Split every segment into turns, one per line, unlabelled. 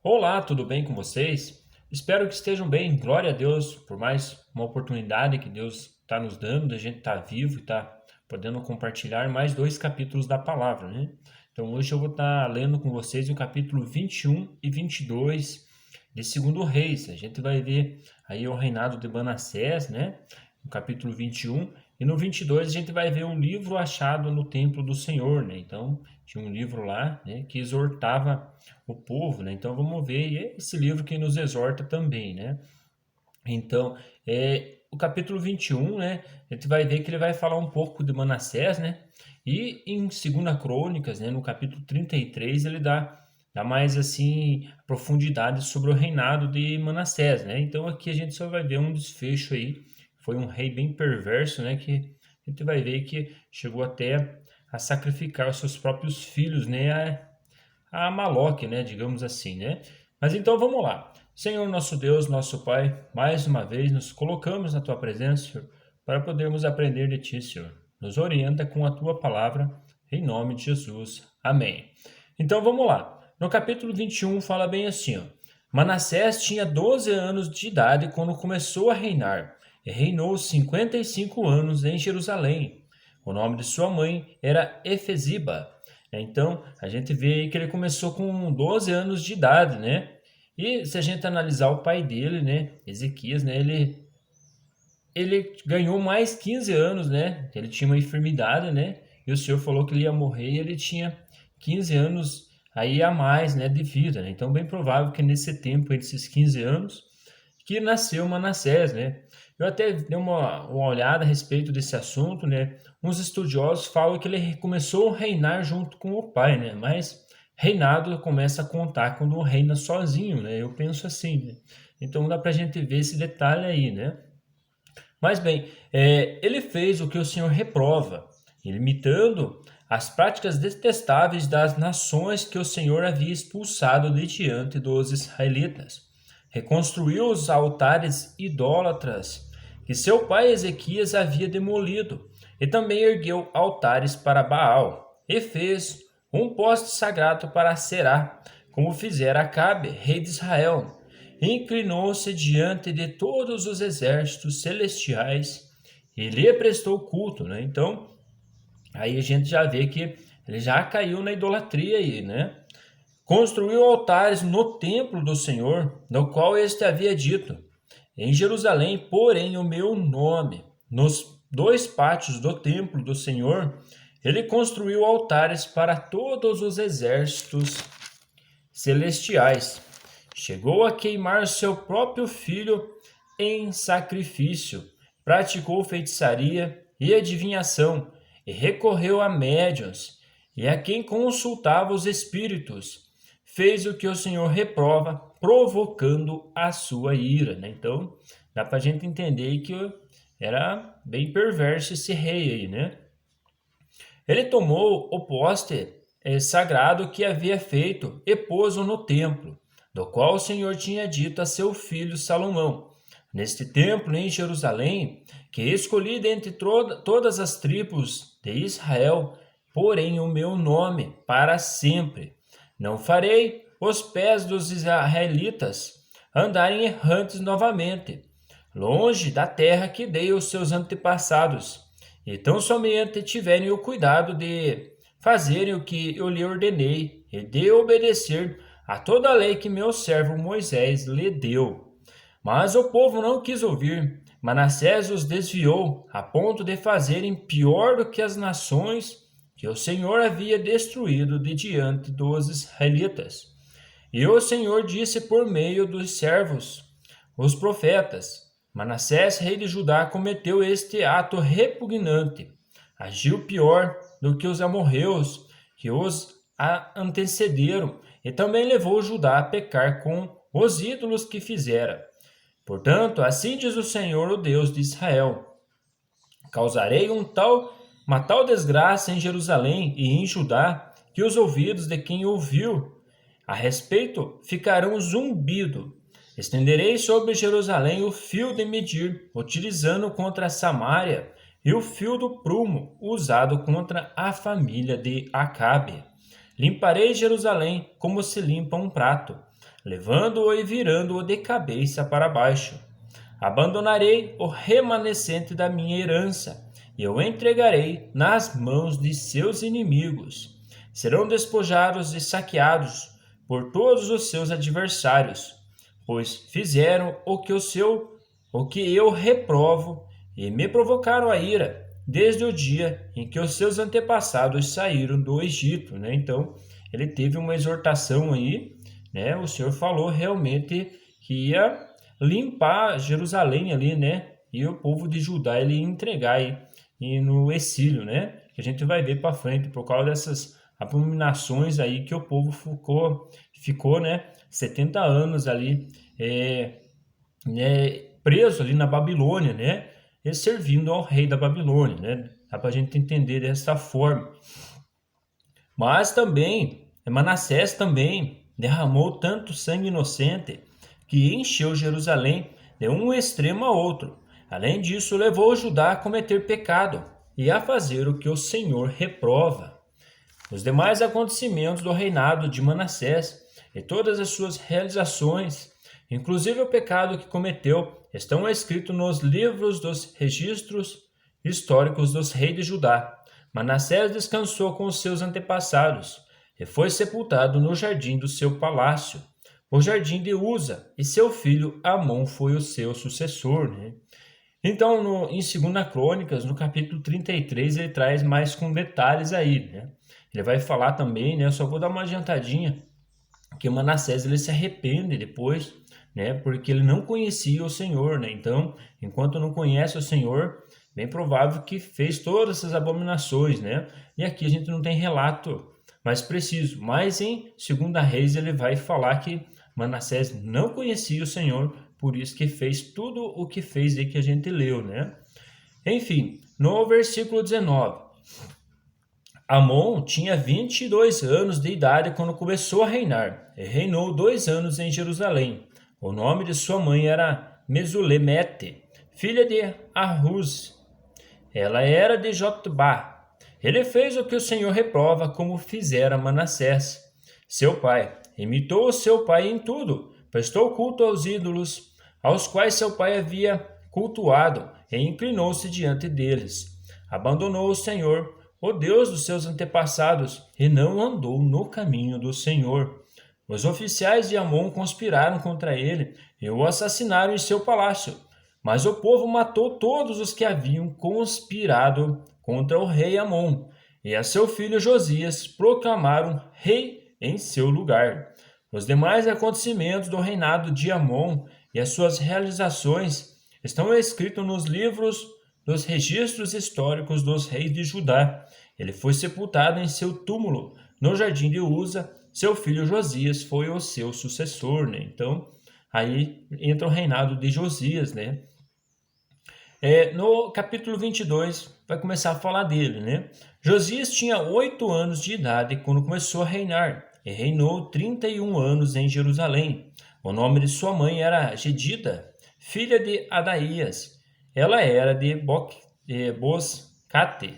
Olá, tudo bem com vocês? Espero que estejam bem. Glória a Deus por mais uma oportunidade que Deus está nos dando, de a gente estar vivo e estar podendo compartilhar mais dois capítulos da palavra, né? Então hoje eu vou estar lendo com vocês o capítulo 21 e 22 de Segundo Reis. A gente vai ver aí o reinado de Manassés, né? No capítulo 21. E no 22 a gente vai ver um livro achado no templo do Senhor, né? Então tinha um livro lá, né, que exortava o povo, né? Então vamos ver, e é esse livro que nos exorta também, né? Então, o capítulo 21, né, a gente vai ver que ele vai falar um pouco de Manassés, né? E em Segunda Crônicas, né, no capítulo 33, ele dá mais assim profundidade sobre o reinado de Manassés, né? Então aqui a gente só vai ver um desfecho aí, foi um rei bem perverso, né, que a gente vai ver que chegou até a sacrificar os seus próprios filhos, né, a Maloque, né, digamos assim, né? Mas então vamos lá. Senhor nosso Deus, nosso Pai, mais uma vez nos colocamos na tua presença, Senhor, para podermos aprender de ti, Senhor. Nos orienta com a tua palavra, em nome de Jesus. Amém. Então vamos lá. No capítulo 21 fala bem assim, ó. Manassés tinha 12 anos de idade quando começou a reinar, e reinou 55 anos em Jerusalém. O nome de sua mãe era Efesiba. Então, a gente vê aí que ele começou com 12 anos de idade, né? E se a gente analisar o pai dele, né, Ezequias, né, ele ganhou mais 15 anos, né? Ele tinha uma enfermidade, né? E o Senhor falou que ele ia morrer e ele tinha 15 anos aí a mais, né, de vida, né? Então, bem provável que nesse tempo, esses 15 anos, que nasceu Manassés, né? Eu até dei uma olhada a respeito desse assunto, né? Uns estudiosos falam que ele começou a reinar junto com o pai, né? Mas reinado começa a contar quando reina sozinho, né? Eu penso assim, né? Então dá pra gente ver esse detalhe aí, né? Mas bem, ele fez o que o Senhor reprova, imitando as práticas detestáveis das nações que o Senhor havia expulsado de diante dos israelitas. Reconstruiu os altares idólatras que seu pai Ezequias havia demolido, e também ergueu altares para Baal, e fez um poste sagrado para Será, como fizera Acabe, rei de Israel. Inclinou-se diante de todos os exércitos celestiais e lhe prestou culto, né? Então, aí a gente já vê que ele já caiu na idolatria aí, né? Construiu altares no templo do Senhor, no qual este havia dito: em Jerusalém, porém, o meu nome. Nos dois pátios do templo do Senhor, ele construiu altares para todos os exércitos celestiais. Chegou a queimar seu próprio filho em sacrifício, praticou feitiçaria e adivinhação, e recorreu a médiuns e a quem consultava os espíritos. Fez o que o Senhor reprova, provocando a sua ira, né? Então, dá para a gente entender que era bem perverso esse rei aí, né? Ele tomou o poste sagrado que havia feito e pôs-o no templo, do qual o Senhor tinha dito a seu filho Salomão: neste templo em Jerusalém, que escolhi dentre todas as tribos de Israel, porém o meu nome para sempre. Não farei os pés dos israelitas andarem errantes novamente, longe da terra que dei aos seus antepassados, e tão somente tiverem o cuidado de fazerem o que eu lhe ordenei e de obedecer a toda a lei que meu servo Moisés lhe deu. Mas o povo não quis ouvir. Manassés os desviou, a ponto de fazerem pior do que as nações que o Senhor havia destruído de diante dos israelitas. E o Senhor disse por meio dos servos, os profetas: Manassés, rei de Judá, cometeu este ato repugnante. Agiu pior do que os amorreus que os antecederam, e também levou Judá a pecar com os ídolos que fizera. Portanto, assim diz o Senhor, o Deus de Israel: causarei uma tal desgraça em Jerusalém e em Judá, que os ouvidos de quem ouviu a respeito ficarão zumbido. Estenderei sobre Jerusalém o fio de medir, utilizando contra Samaria, e o fio do prumo, usado contra a família de Acabe. Limparei Jerusalém como se limpa um prato. levando-o e virando-o de cabeça para baixo. Abandonarei o remanescente da minha herança, e o entregarei nas mãos de seus inimigos. Serão despojados e saqueados por todos os seus adversários, pois fizeram o que eu reprovo e me provocaram a ira, desde o dia em que os seus antepassados saíram do Egito, né? Então, ele teve uma exortação aí, né? O Senhor falou realmente que ia limpar Jerusalém ali, né? E o povo de Judá ele ia entregar aí e no exílio, né? Que a gente vai ver para frente por causa dessas abominações aí que o povo ficou, né? 70 anos ali preso ali na Babilônia, né? E servindo ao rei da Babilônia, né? Dá para a gente entender dessa forma. Mas também, Manassés também derramou tanto sangue inocente que encheu Jerusalém de um extremo a outro. Além disso, levou Judá a cometer pecado e a fazer o que o Senhor reprova. Os demais acontecimentos do reinado de Manassés e todas as suas realizações, inclusive o pecado que cometeu, estão escritos nos livros dos registros históricos dos reis de Judá. Manassés descansou com os seus antepassados e foi sepultado no jardim do seu palácio, o jardim de Uza, e seu filho Amon foi o seu sucessor, né? Então, em 2 Crônicas, no capítulo 33, ele traz mais com detalhes aí, né? Ele vai falar também, né? Eu só vou dar uma adiantadinha, que Manassés ele se arrepende depois, né? Porque ele não conhecia o Senhor, né? Então, enquanto não conhece o Senhor, bem provável que fez todas essas abominações, né? E aqui a gente não tem relato mais preciso, mas em 2 Reis ele vai falar que Manassés não conhecia o Senhor, por isso que fez tudo o que fez aí que a gente leu, né? Enfim, no versículo 19, Amon tinha 22 anos de idade quando começou a reinar, e reinou 2 anos em Jerusalém. O nome de sua mãe era Mesulemete, filha de Ahuz. Ela era de Jotbá. Ele fez o que o Senhor reprova, como fizera Manassés, seu pai. Imitou o seu pai em tudo, prestou culto aos ídolos, aos quais seu pai havia cultuado, e inclinou-se diante deles. Abandonou o Senhor, o Deus dos seus antepassados, e não andou no caminho do Senhor. Os oficiais de Amon conspiraram contra ele e o assassinaram em seu palácio. Mas o povo matou todos os que haviam conspirado contra o rei Amon, e a seu filho Josias proclamaram rei em seu lugar. Os demais acontecimentos do reinado de Amon e as suas realizações estão escritos nos livros dos registros históricos dos reis de Judá. Ele foi sepultado em seu túmulo no jardim de Uza. Seu filho Josias foi o seu sucessor, né? Então, aí entra o reinado de Josias, né? No capítulo 22, vai começar a falar dele, né? Josias tinha 8 anos de idade quando começou a reinar, e reinou 31 anos em Jerusalém. O nome de sua mãe era Gedida, filha de Adaías. Ela era de Boscate.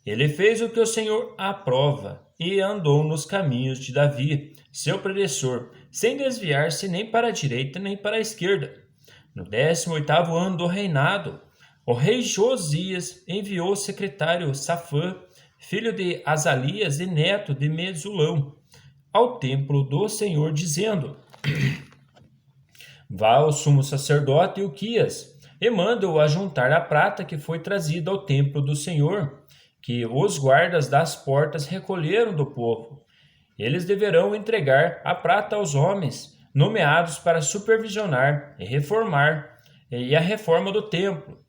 Ele fez o que o Senhor aprova e andou nos caminhos de Davi, seu predecessor, sem desviar-se nem para a direita nem para a esquerda. No 18º ano do reinado, o rei Josias enviou o secretário Safã, filho de Azalias e neto de Mesulão, ao templo do Senhor, dizendo: Vá ao sumo sacerdote Ilquias e manda-o ajuntar a prata que foi trazida ao templo do Senhor, que os guardas das portas recolheram do povo. Eles deverão entregar a prata aos homens nomeados para supervisionar e a reforma do templo,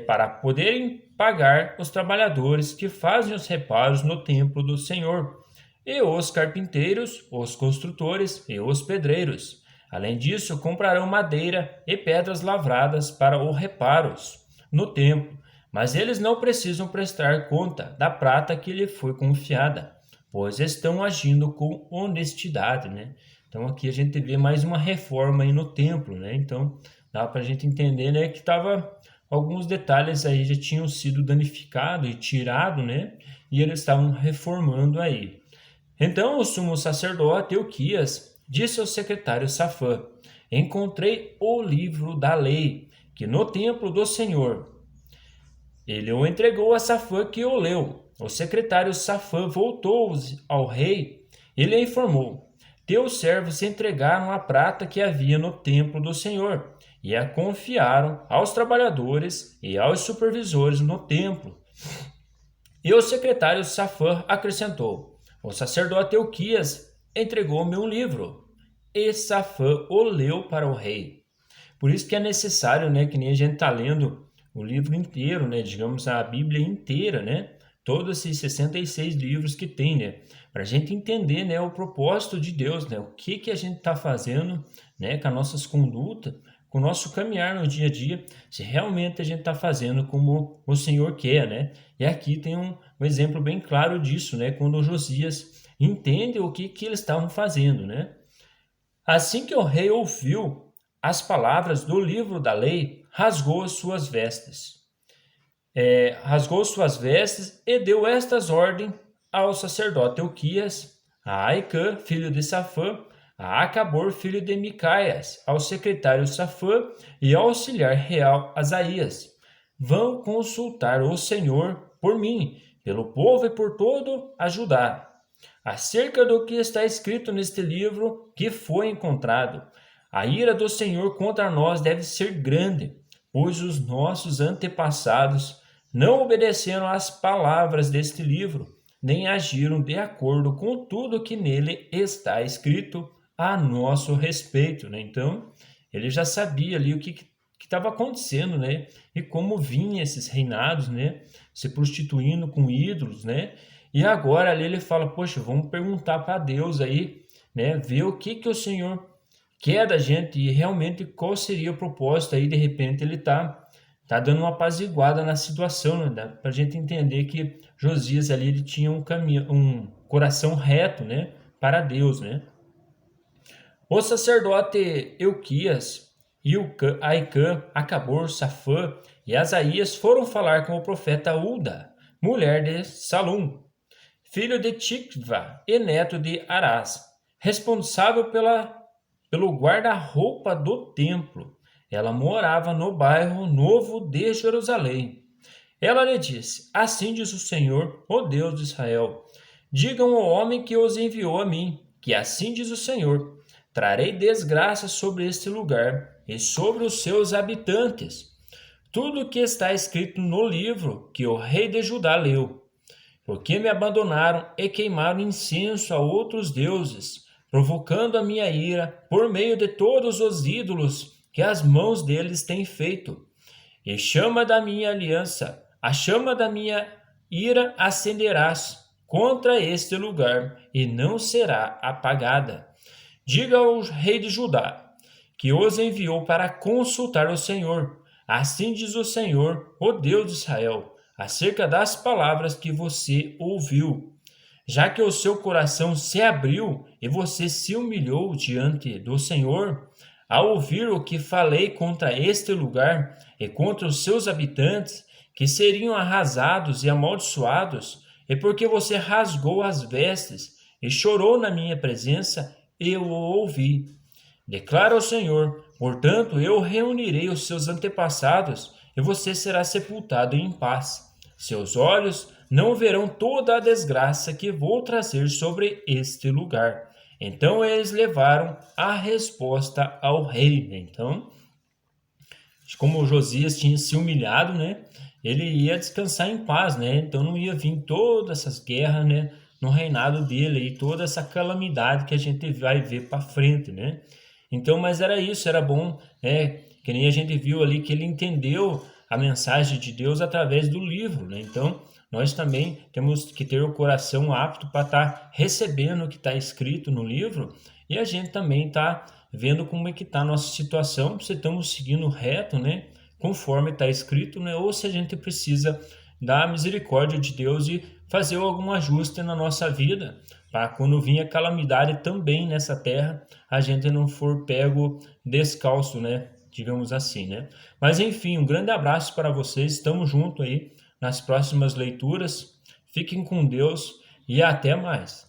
para poderem pagar os trabalhadores que fazem os reparos no templo do Senhor, e os carpinteiros, os construtores e os pedreiros. Além disso, comprarão madeira e pedras lavradas para os reparos no templo, mas eles não precisam prestar conta da prata que lhe foi confiada, pois estão agindo com honestidade, né? Então aqui a gente vê mais uma reforma aí no templo, né? Então dá para a gente entender, né, que alguns detalhes aí já tinham sido danificados e tirados, né? E eles estavam reformando aí. Então o sumo sacerdote Ilquias disse ao secretário Safã: encontrei o livro da lei, que no templo do Senhor. Ele o entregou a Safã, que o leu. O secretário Safã voltou ao rei e lhe informou: teus servos entregaram a prata que havia no templo do Senhor e a confiaram aos trabalhadores e aos supervisores no templo. E o secretário Safã acrescentou: o sacerdote Euquias entregou-me um livro. E Safã o leu para o rei. Por isso que é necessário, né, que nem a gente está lendo o livro inteiro, né, digamos a Bíblia inteira, né, todos esses 66 livros que tem, né, para a gente entender, né, o propósito de Deus, né, o que que a gente está fazendo, né, com as nossas condutas, com o nosso caminhar no dia a dia, se realmente a gente está fazendo como o Senhor quer, né. E aqui tem um exemplo bem claro disso, né, quando Josias entende o que eles estavam fazendo, né. Assim que o rei ouviu as palavras do livro da lei, rasgou suas vestes. Rasgou suas vestes e deu estas ordens ao sacerdote Euquias, a Aicã, filho de Safã, a Acabor, filho de Micaias, ao secretário Safã e ao auxiliar real Asaías. Vão consultar o Senhor por mim, pelo povo e por todo a Judá, acerca do que está escrito neste livro que foi encontrado. A ira do Senhor contra nós deve ser grande, pois os nossos antepassados não obedeceram às palavras deste livro, nem agiram de acordo com tudo que nele está escrito a nosso respeito, né? Então, ele já sabia ali o que estava acontecendo, né? E como vinham esses reinados, né? Se prostituindo com ídolos, né? E agora ali ele fala: poxa, vamos perguntar para Deus aí, né? Ver o que o Senhor quer da gente e realmente qual seria o propósito aí. De repente ele tá dando uma apaziguada na situação, né? Para a gente entender que Josias ali ele tinha um coração reto, né? Para Deus, né? O sacerdote Euquias, Aicã, Acabor, Safã e Asaías foram falar com o profeta Ulda, mulher de Salum, filho de Tikva e neto de Arás, responsável pelo guarda-roupa do templo. Ela morava no bairro Novo de Jerusalém. Ela lhe disse: assim diz o Senhor, o Deus de Israel: digam ao homem que os enviou a mim, que assim diz o Senhor: trarei desgraça sobre este lugar e sobre os seus habitantes. Tudo o que está escrito no livro que o rei de Judá leu. Porque me abandonaram e queimaram incenso a outros deuses, provocando a minha ira por meio de todos os ídolos que as mãos deles têm feito. E chama da minha aliança, a chama da minha ira acenderás contra este lugar, e não será apagada. Diga ao rei de Judá, que os enviou para consultar o Senhor. Assim diz o Senhor, o Deus de Israel, acerca das palavras que você ouviu. Já que o seu coração se abriu e você se humilhou diante do Senhor, ao ouvir o que falei contra este lugar e contra os seus habitantes, que seriam arrasados e amaldiçoados, e porque você rasgou as vestes e chorou na minha presença, eu o ouvi. Declara o Senhor: portanto, eu reunirei os seus antepassados e você será sepultado em paz. Seus olhos não verão toda a desgraça que vou trazer sobre este lugar. Então eles levaram a resposta ao rei. Então, como Josias tinha se humilhado, né? Ele ia descansar em paz, né? Então não ia vir todas essas guerras, né? No reinado dele e toda essa calamidade que a gente vai ver para frente, né? Então, mas era isso, era bom, né? Que nem a gente viu ali que ele entendeu a mensagem de Deus através do livro, né? Então, nós também temos que ter o coração apto para estar recebendo o que está escrito no livro e a gente também está vendo como é que está a nossa situação, se estamos seguindo reto, né? Conforme está escrito, né? Ou se a gente precisa da misericórdia de Deus e fazer algum ajuste na nossa vida, para quando vir a calamidade também nessa terra, a gente não for pego descalço, né? Digamos assim, né? Mas enfim, um grande abraço para vocês, estamos juntos aí nas próximas leituras, fiquem com Deus e até mais.